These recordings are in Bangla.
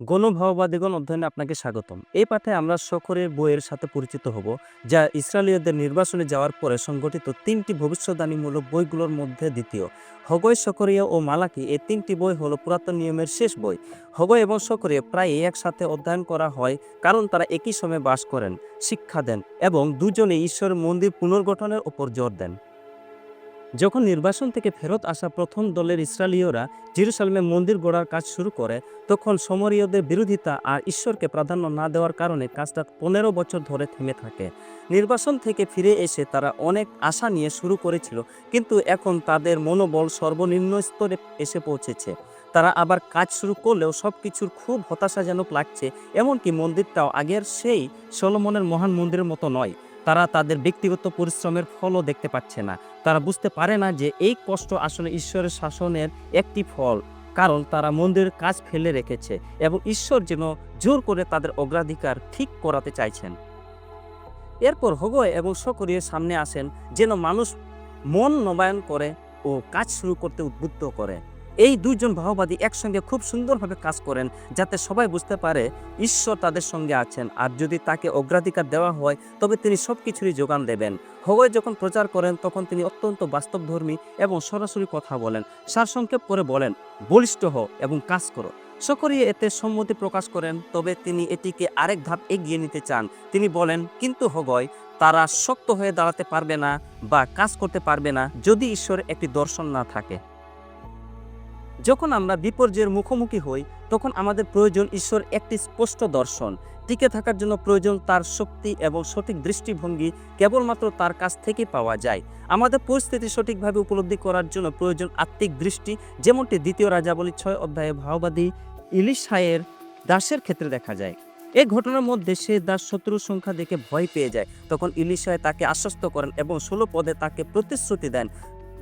গণভাববাদীগণ অধ্যয়নে আপনাকে স্বাগতম। এই পাঠে আমরা শখরের বইয়ের সাথে পরিচিত হব, যা ইসরায়েলীয়দের নির্বাসনে যাওয়ার পরে সংগঠিত ৩টি ভবিষ্যদ্বাণীমূলক বইগুলোর মধ্যে দ্বিতীয়। হগয়, সকরিয়া ও মালাকি এই ৩টি বই হলো পুরাতন নিয়মের শেষ বই। হগয় এবং সকরিয়া প্রায় একসাথে অধ্যয়ন করা হয়, কারণ তারা একই সময়ে বাস করেন, শিক্ষা দেন এবং দুজনেই ঈশ্বরের মন্দির পুনর্গঠনের উপর জোর দেন। যখন নির্বাসন থেকে ফেরত আসা প্রথম দলের ইসরায়েলীয়রা জেরুসালেমে মন্দির গড়ার কাজ শুরু করে, তখন সমরীয়দের বিরোধিতা আর ঈশ্বরকে প্রাধান্য না দেওয়ার কারণে কাজটা ১৫ বছর ধরে থেমে থাকে। নির্বাসন থেকে ফিরে এসে তারা অনেক আশা নিয়ে শুরু করেছিল, কিন্তু এখন তাদের মনোবল সর্বনিম্ন স্তরে এসে পৌঁছেছে। তারা আবার কাজ শুরু করলেও সব কিছুর খুব হতাশাজনক লাগছে, এমনকি মন্দিরটাও আগের সেই সলোমনের মহান মন্দিরের মতো নয়। তারা তাদের ব্যক্তিগত পরিশ্রমের ফলও দেখতে পাচ্ছে না। তারা বুঝতে পারে না যে এই কষ্ট আসলে ঈশ্বরের শাসনের একটি ফল, কারণ তারা মন্দিরের কাজ ফেলে রেখেছে এবং ঈশ্বর যেন জোর করে তাদের অগ্রাধিকার ঠিক করাতে চাইছেন। এরপর হগয় এবং সকরিয়ার সামনে আসেন, যেন মানুষ মন নবায়ন করে ও কাজ শুরু করতে উদ্বুদ্ধ করে। এই দুইজন ভাববাদী একসঙ্গে খুব সুন্দরভাবে কাজ করেন, যাতে সবাই বুঝতে পারে ঈশ্বর তাদের সঙ্গে আছেন, আর যদি তাকে অগ্রাধিকার দেওয়া হয় তবে তিনি সব কিছুরই যোগান দেবেন। হগয় যখন প্রচার করেন তখন তিনি অত্যন্ত বাস্তবধর্মী এবং সরাসরি কথা বলেন। সারসংক্ষেপ করে বলেন, বলিষ্ঠ হও এবং কাজ করো। সকরিয়া এতে সম্মতি প্রকাশ করেন, তবে তিনি এটিকে আরেক ধাপ এগিয়ে নিতে চান। তিনি বলেন, কিন্তু হগয়, তারা শক্ত হয়ে দাঁড়াতে পারবে না বা কাজ করতে পারবে না যদি ঈশ্বরের একটি দর্শন না থাকে। যখন আমরা বিপর্যয়ের মুখোমুখি হই, তখন আমাদের প্রয়োজন ঈশ্বর একটি স্পষ্ট দর্শন। টিকে থাকার জন্য প্রয়োজন তার শক্তি এবং সঠিক দৃষ্টিভঙ্গি কেবলমাত্র তার কাছ থেকে পাওয়া যায়। আমাদের পরিস্থিতি সঠিকভাবে উপলব্ধি করার জন্য প্রয়োজন আত্মিক দৃষ্টি, যেমনটি ২য় রাজাবলী ৬ অধ্যায়ে ভাওবাদী ইলিশায়ের দাসের ক্ষেত্রে দেখা যায়। এই ঘটনার মধ্যে সে দাস শত্রুর সংখ্যা দেখে ভয় পেয়ে যায়। তখন ইলিশায় তাকে আশ্বস্ত করেন এবং ১৬ পদে তাকে প্রতিশ্রুতি দেন,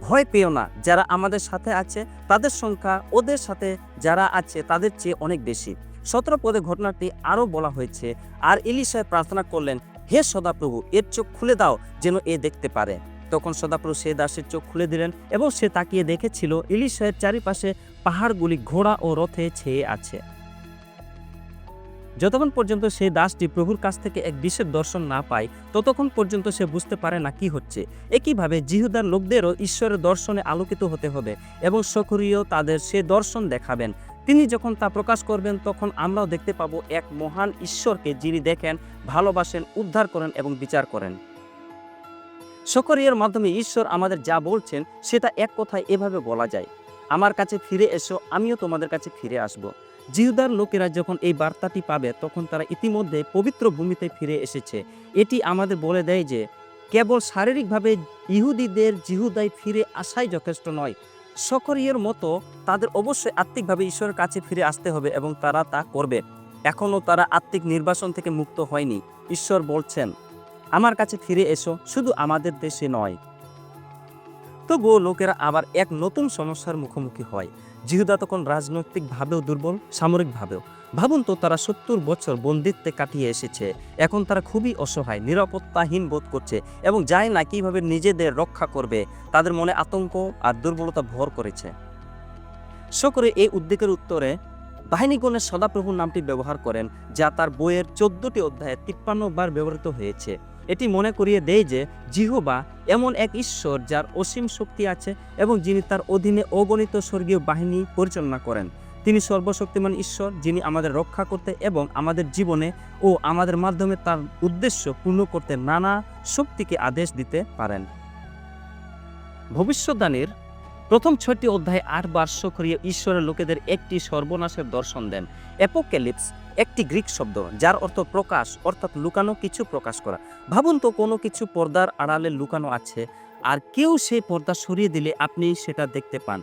ভয় পেও না, যারা আমাদের সাথে আছে তাদের সংখ্যা ওদের সাথে যারা আছে তাদের চেয়ে অনেক বেশি। ১৭ পদে ঘটনাটি আরও বলা হয়েছে, আর ইলিশায় প্রার্থনা করলেন, হে সদাপ্রভু, এর চোখ খুলে দাও যেন এ দেখতে পারে। তখন সদাপ্রভু সে দাসের চোখ খুলে দিলেন এবং সে তাকিয়ে দেখেছিল ইলিশায়ের চারিপাশে পাহাড়গুলি ঘোড়া ও রথে ছেয়ে আছে। যতক্ষণ পর্যন্ত সেই দাসটি প্রভুর কাছ থেকে এক বিশেষ দর্শন না পায়, ততক্ষণ পর্যন্ত সে বুঝতে পারে না কি হচ্ছে। একইভাবে জিহুদার লোকদেরও ঈশ্বরের দর্শনে আলোকিত হতে হবে এবং সক্রিয় তাদের সে দর্শন দেখাবেন। তিনি যখন তা প্রকাশ করবেন, তখন আমরাও দেখতে পাবো এক মহান ঈশ্বরকে, যিনি দেখেন, ভালোবাসেন, উদ্ধার করেন এবং বিচার করেন। সক্রিয়ার মাধ্যমে ঈশ্বর আমাদের যা বলছেন সেটা এক কথায় এভাবে বলা যায়, আমার কাছে ফিরে এসো, আমিও তোমাদের কাছে ফিরে আসব। জিহুদার লোকেরা যখন এই বার্তাটি পাবে, তখন তারা ইতিমধ্যে পবিত্র ভূমিতে ফিরে এসেছে। এটি আমাদের বলে দেয় যে কেবল শারীরিকভাবে ইহুদিদের জিহুদায় ফিরে আসাই যথেষ্ট নয়। সক্রিয়ার মতো তাদের অবশ্যই আত্মিকভাবে ঈশ্বরের কাছে ফিরে আসতে হবে এবং তারা তা করবে। এখনও তারা আত্মিক নির্বাসন থেকে মুক্ত হয়নি। ঈশ্বর বলছেন, আমার কাছে ফিরে এসো, শুধু আমাদের দেশে নয়। তবুও লোকেরা আবার এক নতুন সমস্যার মুখোমুখি হয়। জিহুদা তখন রাজনৈতিকভাবেও দুর্বল, সামরিকভাবেও। ভাবুন তো, তারা ৭০ বছর বন্দিত্বে কাটিয়ে এসেছে। এখন তারা খুবই অসহায়, নিরাপত্তাহীন বোধ করছে এবং জানে না কিভাবে নিজেদের রক্ষা করবে। তাদের মনে আতঙ্ক আর দুর্বলতা ভর করেছে। সকলে এই উদ্বেগের উত্তরে বাহিনীগণের সদাপ্রভুর নামটি ব্যবহার করেন, যা তার বইয়ের ১৪টি অধ্যায়ে ৫৩ বার ব্যবহৃত হয়েছে। এটি মনে করিয়ে দেয় যে জিহোবা এমন এক ঈশ্বর যার অসীম শক্তি আছে এবং যিনি তার অধীনে অগণিত স্বর্গীয় বাহিনী পরিচালনা করেন। তিনি সর্বশক্তিমান ঈশ্বর, যিনি আমাদের রক্ষা করতে এবং আমাদের জীবনে ও আমাদের মাধ্যমে তার উদ্দেশ্য পূর্ণ করতে নানা শক্তিকে আদেশ দিতে পারেন। ভবিষ্যদ্বাণীর প্রথম ৬টি অধ্যায়ে ৮ বার সক্রিয় ঈশ্বরের লোকেদের একটি সর্বনাশের দর্শন দেন। অ্যাপোক্যালিপস একটি গ্রিক শব্দ, যার অর্থ প্রকাশ, অর্থাৎ লুকানো কিছু প্রকাশ করা। ভাবুন তো, কোনো কিছু পর্দার আড়ালে লুকানো আছে, আর কেউ সেই পর্দা সরিয়ে দিলে আপনি সেটা দেখতে পান।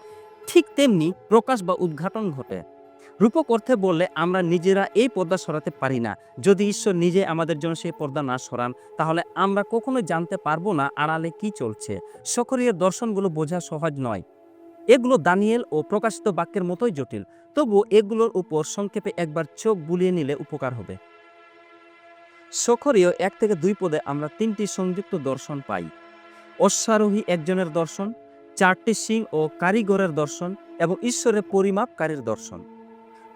ঠিক তেমনি প্রকাশ বা উদ্ঘাটন ঘটে। রূপক অর্থে বললে, আমরা নিজেরা এই পর্দা সরাতে পারি না। যদি ঈশ্বর নিজে আমাদের জন্য সেই পর্দা না সরান, তাহলে আমরা কখনোই জানতে পারবো না আড়ালে কি চলছে। সক্রিয়ের দর্শনগুলো বোঝা সহজ নয়। এগুলো দানিয়েল ও প্রকাশিত বাক্যের মতোই জটিল। তবু এগুলোর উপর সংক্ষেপে একবার চোখ বুলিয়ে নিলে উপকার হবে। সক্রিয় ১ থেকে ২ পদে আমরা ৩টি সংযুক্ত দর্শন পাই। অশ্বারোহী একজনের দর্শন, ৪টি সিং ও কারিগরের দর্শন এবং ঈশ্বরের পরিমাপকারীর দর্শন।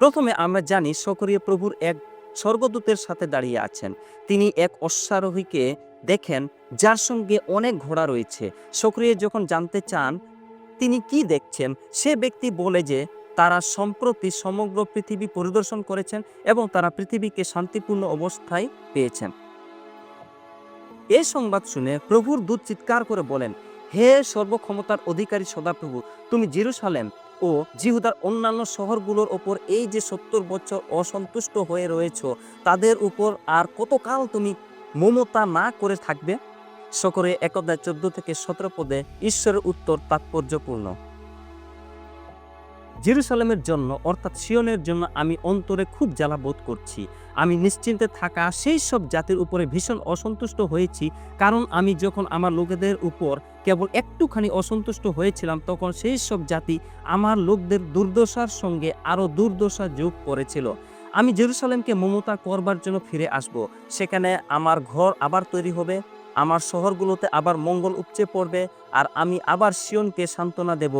প্রথমে আমরা জানি সক্রিয় প্রভুর এক স্বর্গদূতের সাথে দাঁড়িয়ে আছেন। তিনি এক অশ্বারোহীকে দেখেন যার সঙ্গে অনেক ঘোড়া রয়েছে। সক্রিয় যখন জানতে চান তিনি কি দেখছেন, সে ব্যক্তি বলে যে তারা সম্প্রতি সমগ্র পৃথিবী পরিদর্শন করেছেন এবং তারা পৃথিবীকে শান্তিপূর্ণ অবস্থায় পেয়েছেন। এই সংবাদ শুনে প্রভুর দূত চিৎকার করে বলেন, হে সর্বক্ষমতার অধিকারী সদাপ্রভু, তুমি জেরুসালেম ও জিহুদার অন্যান্য শহরগুলোর ওপর এই যে 70 বছর অসন্তুষ্ট হয়ে রয়েছ, তাদের উপর আর কতকাল তুমি মমতা না করে থাকবে? সকরে 1:14-17 পদে ঈশ্বরের উত্তর তাৎপর্যপূর্ণ। জেরুসালেমের জন্য অর্থাৎ সিয়নের জন্য আমি অন্তরে খুব জ্বালা বোধ করছি। আমি নিশ্চিন্তে থাকা সেই সব জাতির উপরে ভীষণ অসন্তুষ্ট হয়েছি, কারণ আমি যখন আমার লোকেদের উপর কেবল একটুখানি অসন্তুষ্ট হয়েছিলাম তখন সেই সব জাতি আমার লোকদের দুর্দশার সঙ্গে আরও দুর্দশা যোগ করেছিল। আমি জেরুসালেমকে মমতা করবার জন্য ফিরে আসব। সেখানে আমার ঘর আবার তৈরি হবে, আমার শহরগুলোতে আবার মঙ্গল উপচে পড়বে, আর আমি আবার সিয়নকে সান্ত্বনা দেব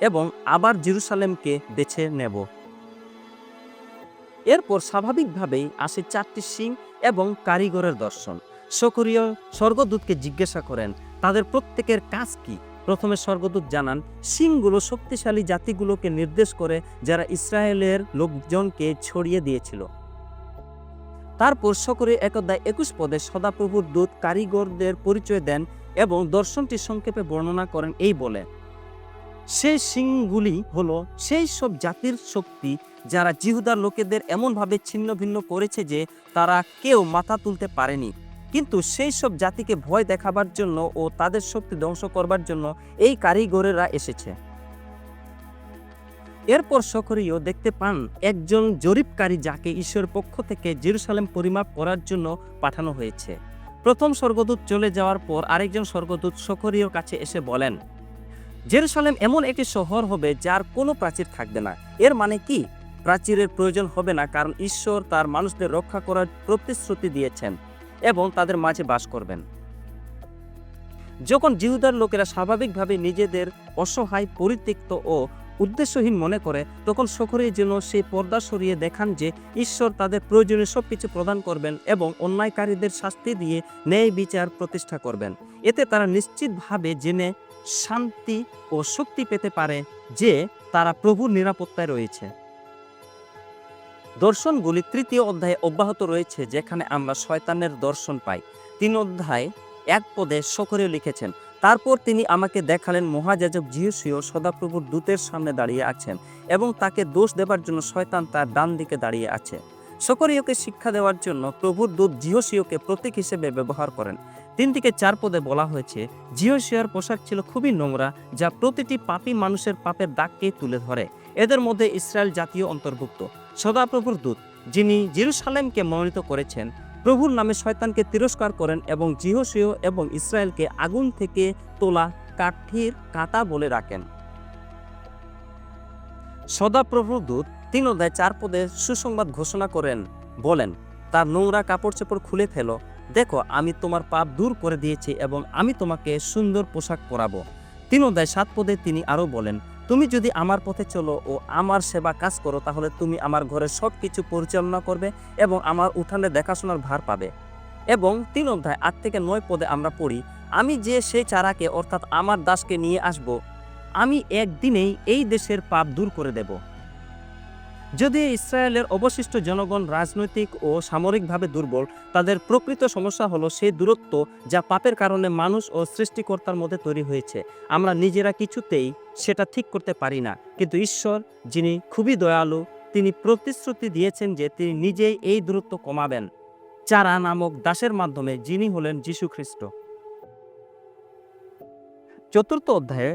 এবং আবার জেরুসালেমকে বেছে নেব। এরপর স্বাভাবিকভাবেই আসে 4টি সিং এবং কারিগরের দর্শন। সক্রিয় স্বর্গদূতকে জিজ্ঞাসা করেন তাদের প্রত্যেকের কাজ কি। প্রথমে স্বর্গদূত জানান সিংগুলো শক্তিশালী জাতিগুলোকে নির্দেশ করে যারা ইসরায়েলের লোকজনকে ছড়িয়ে দিয়েছিল। তারপর সক্রিয় 1:21 পদে সদাপ্রভুর দূত কারিগরদের পরিচয় দেন এবং দর্শনটি সংক্ষেপে বর্ণনা করেন এই বলে, সেই সিংগুলি হলো সেই সব জাতির শক্তি যারা জিহুদার লোকেদের এমনভাবে ছিন্ন ভিন্ন করেছে যে তারা কেউ মাথা তুলতে পারেনি। কিন্তু সেই সব জাতিকে ভয় দেখাবার জন্য ও তাদের শক্তি ধ্বংস করবার জন্য এই কারিগরেরা এসেছে। এরপর সক্রিয় দেখতে পান একজন জরিপকারী যাকে ঈশ্বরের পক্ষ থেকে জেরুসালেম পরিমাপ করার জন্য পাঠানো হয়েছে। প্রথম স্বর্গদূত চলে যাওয়ার পর আরেকজন স্বর্গদূত সক্রিয়র কাছে এসে বলেন, জেরুসালেম এমন একটি শহর হবে যার কোনো প্রাচীর থাকবে না। এর মানে কি? প্রাচীরের প্রয়োজন হবে না, কারণ ঈশ্বর তার মানুষদের রক্ষা করার প্রতিশ্রুতি দিয়েছেন এবং তাদের মাঝে বাস করবেন। যখন জিহুদার লোকেরা স্বাভাবিকভাবে নিজেদের অসহায়, পরিত্যক্ত ও উদ্দেশ্যহীন মনে করে, তখন সক্রিয় যেন সেই পর্দা সরিয়ে দেখান যে ঈশ্বর তাদের প্রয়োজনীয় সবকিছু প্রদান করবেন এবং অন্যায়কারীদের শাস্তি দিয়ে ন্যায় বিচার প্রতিষ্ঠা করবেন। এতে তারা নিশ্চিতভাবে জেনে শান্তি ও শক্তি পেতে পারে যে তারা প্রভুর নিরাপত্তায় রয়েছে। দর্শনগুলি 3য় অধ্যায়ে অব্যাহত রয়েছে, যেখানে আমরা শয়তানের দর্শন পাই। 3 অধ্যায় 1 পদে সক্রিয় লিখেছেন, তারপর তিনি আমাকে দেখালেন মহাযাজক যিহোশীয় সদাপ্রভুর দূতের সামনে দাঁড়িয়ে আছেন এবং তাকে দোষ দেবার জন্য শয়তান তার ডান দিকে দাঁড়িয়ে আছে। সক্রিয়কে শিক্ষা দেওয়ার জন্য প্রভুর দূত যিহোশীয়কে প্রতীক হিসেবে ব্যবহার করেন। 3-4 পদে বলা হয়েছে, যিহোশীয়র পোশাক ছিল খুবই নোংরা, যা প্রতিটি পাপী মানুষের পাপের দাগকে তুলে ধরে। এদের মধ্যে ইসরায়েল জাতীয় অন্তর্ভুক্ত। সদাপ্রভুর দূত, যিনি জেরুসালেমকে মনোনীত করেছেন, প্রভুর নামে শয়তানকে তিরস্কার করেন এবং যিহোশীয় এবং ইসরায়েলকে আগুন থেকে তোলা কাঠির কাঁটা বলে রাখেন। সদাপ্রভুর দূত 3 অধ্যায় 4 পদে সুসংবাদ ঘোষণা করেন, বলেন, তার নোংরা কাপড় চোপড় খুলে ফেলো, দেখো আমি তোমার পাপ দূর করে দিয়েছি এবং আমি তোমাকে সুন্দর পোশাক পরাবো। 3 অধ্যায় 7 পদে তিনি আরও বলেন, তুমি যদি আমার পথে চলো ও আমার সেবা কাজ করো, তাহলে তুমি আমার ঘরের সব কিছু পরিচালনা করবে এবং আমার উঠানে দেখাশোনার ভার পাবে। এবং 3 অধ্যায় 8-9 পদে আমরা পড়ি, আমি যে সেই চারাকে অর্থাৎ আমার দাসকে নিয়ে আসব, আমি একদিনেই এই দেশের পাপ দূর করে দেব। যদি ইসরায়েলের অবশিষ্ট জনগণ রাজনৈতিক ও সামরিকভাবে দুর্বল, তাদের প্রকৃত সমস্যা হলো সেই দূরত্ব যা পাপের কারণে মানুষ ও সৃষ্টিকর্তার মধ্যে তৈরি হয়েছে। আমরা নিজেরা কিছুতেই সেটা ঠিক করতে পারি না, কিন্তু ঈশ্বর, যিনি খুবই দয়ালু, তিনি প্রতিশ্রুতি দিয়েছেন যে তিনি নিজেই এই দূরত্ব কমাবেন চারা নামক দাসের মাধ্যমে, যিনি হলেন যীশু খ্রিস্ট। 4th অধ্যায়ে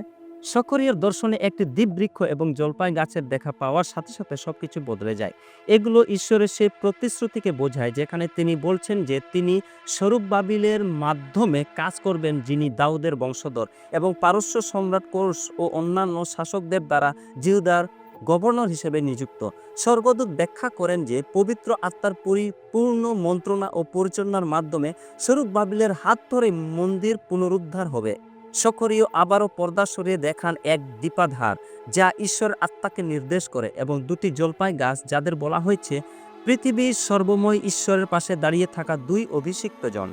সক্রিয়র দর্শনে একটি দ্বীপবৃক্ষ এবং জলপাই গাছের দেখা পাওয়ার সাথে সাথে সবকিছু বদলে যায়। এগুলো ঈশ্বরের সেই প্রতিশ্রুতিকে বোঝায় যেখানে তিনি বলছেন যে তিনি সরুব্বাবিলের মাধ্যমে কাজ করবেন, যিনি দাউদের বংশধর, এবং পারস্য সম্রাট কোরস ও অন্যান্য শাসকদের দ্বারা জিহুদার গভর্নর হিসেবে নিযুক্ত। স্বর্গদূত ব্যাখ্যা করেন যে পবিত্র আত্মার পরিপূর্ণ মন্ত্রণা ও পরিচালনার মাধ্যমে সরুব্বাবিলের হাত ধরে মন্দির পুনরুদ্ধার হবে। সক্রিয় আবারও পর্দা সরিয়ে দেখান এক দীপাধার যা ঈশ্বর আত্মাকে নির্দেশ করে এবং দুটি জলপাই গাছ যাদের বলা হয়েছে পৃথিবীর সর্বময় ঈশ্বরের পাশে দাঁড়িয়ে থাকা দুই অভিষিক্ত জন।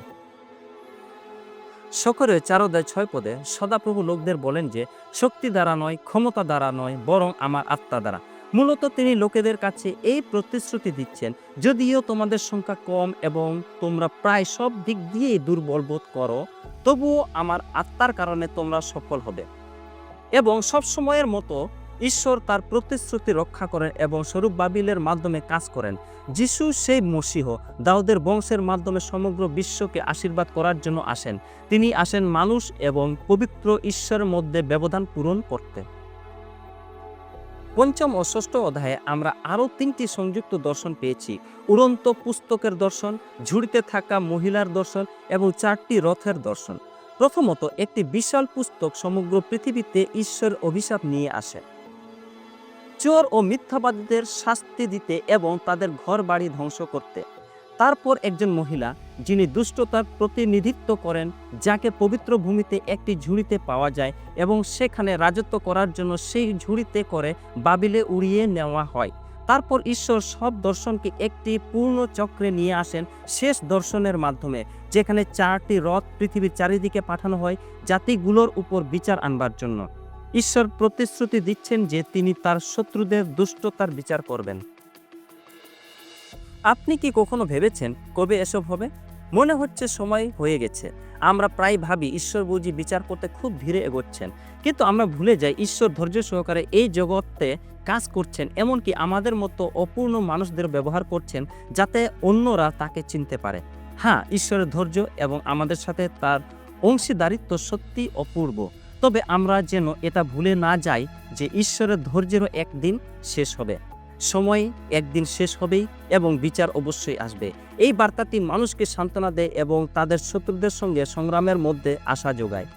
সক্রিয় 4:6 সদাপ্রভু লোকদের বলেন যে শক্তি দ্বারা নয়, ক্ষমতা দ্বারা নয়, বরং আমার আত্মা দ্বারা। মূলত তিনি লোকেদের কাছে এই প্রতিশ্রুতি দিচ্ছেন, যদিও তোমাদের সংখ্যা কম এবং তোমরা প্রায় সব দিক দিয়েই দুর্বল বোধ করো, তবুও আমার আত্মার কারণে তোমরা সফল হবে। এবং সব সময়ের মতো ঈশ্বর তার প্রতিশ্রুতি রক্ষা করেন এবং স্বরূপবাবিলের মাধ্যমে কাজ করেন। যিশু সেই মসীহ দাউদের বংশের মাধ্যমে সমগ্র বিশ্বকে আশীর্বাদ করার জন্য আসেন। তিনি আসেন মানুষ এবং পবিত্র ঈশ্বরের মধ্যে ব্যবধান পূরণ করতে। 5ম ও 6ষ্ঠ অধ্যায়ে আমরা আরও 3টি সংযুক্ত দর্শন পেয়েছি: উড়ন্ত পুস্তকের দর্শন, ঝুড়িতে থাকা মহিলার দর্শন এবং 4টি রথের দর্শন। প্রথমত, একটি বিশাল পুস্তক সমগ্র পৃথিবীতে ঈশ্বরের অভিশাপ নিয়ে আসে, চোর ও মিথ্যাবাদীদের শাস্তি দিতে এবং তাদের ঘর বাড়ি ধ্বংস করতে। তারপর একজন মহিলা, যিনি দুষ্টতার প্রতিনিধিত্ব করেন, যাকে পবিত্র ভূমিতে একটি ঝুড়িতে পাওয়া যায় এবং সেখানে রাজত্ব করার জন্য সেই ঝুড়িতে করে বাবিলে উড়িয়ে নেওয়া হয়। তারপর ঈশ্বর সব দর্শনকে একটি পূর্ণ চক্রে নিয়ে আসেন শেষ দর্শনের মাধ্যমে, যেখানে 4টি রথ পৃথিবীর চারিদিকে পাঠানো হয় জাতিগুলোর উপর বিচার আনবার জন্য। ঈশ্বর প্রতিশ্রুতি দিচ্ছেন যে তিনি তার শত্রুদের দুষ্টতার বিচার করবেন। আপনি কি কখনো ভেবেছেন কবে এসব হবে? মনে হচ্ছে সময় হয়ে গেছে। আমরা প্রায় ভাবি ঈশ্বর বুঝি বিচার করতে খুব ধীরে এগোচ্ছেন, কিন্তু আমরা ভুলে যাই ঈশ্বর ধৈর্য সহকারে এই জগতে কাজ করছেন, এমনকি আমাদের মতো অপূর্ণ মানুষদের ব্যবহার করছেন যাতে অন্যরা তাকে চিনতে পারে। হ্যাঁ, ঈশ্বরের ধৈর্য এবং আমাদের সাথে তার অংশীদারিত্ব সত্যি অপূর্ব। তবে আমরা যেন এটা ভুলে না যাই যে ঈশ্বরের ধৈর্যেরও একদিন শেষ হবে। সময় একদিন শেষ হবেই এবং বিচার অবশ্যই আসবে। এই বার্তাটি মানুষকে সান্ত্বনা দেয় এবং তাদের শত্রুদের সঙ্গে সংগ্রামের মধ্যে আশা যোগায়।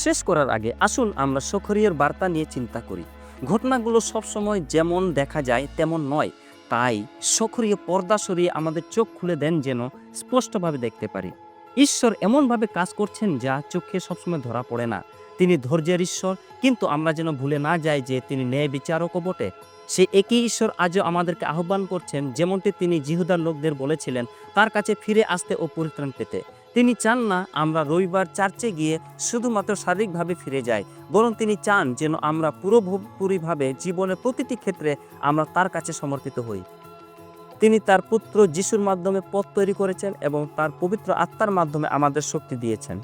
শেষ করার আগে আসুন আমরা সখরিয়ার বার্তা নিয়ে চিন্তা করি। ঘটনাগুলো সবসময় যেমন দেখা যায় তেমন নয়, তাই সখরিয়া পর্দা সরিয়ে আমাদের চোখ খুলে দেন যেন স্পষ্টভাবে দেখতে পারি। ঈশ্বর এমনভাবে কাজ করছেন যা চোখে সবসময় ধরা পড়ে না। তিনি ধৈর্যের ঈশ্বর, কিন্তু আমরা যেন ভুলে না যাই যে তিনি ন্যায় বিচারকও বটে। সেই একই ঈশ্বর আজও আমাদেরকে আহ্বান করছেন, যেমনটি তিনি জিহুদার লোকদের বলেছিলেন তার কাছে ফিরে আসতে ও পরিত্রাণ পেতে। তিনি চান না আমরা রবিবার চার্চে গিয়ে শুধুমাত্র শারীরিকভাবে ফিরে যাই, বরং তিনি চান যেন আমরা পুরোপুরিভাবে জীবনের প্রতিটি ক্ষেত্রে আমরা তার কাছে সমর্পিত হই। তিনি তার পুত্র যিশুর মাধ্যমে পথ তৈরি করেছেন এবং তার পবিত্র আত্মার মাধ্যমে আমাদের শক্তি দিয়েছেন।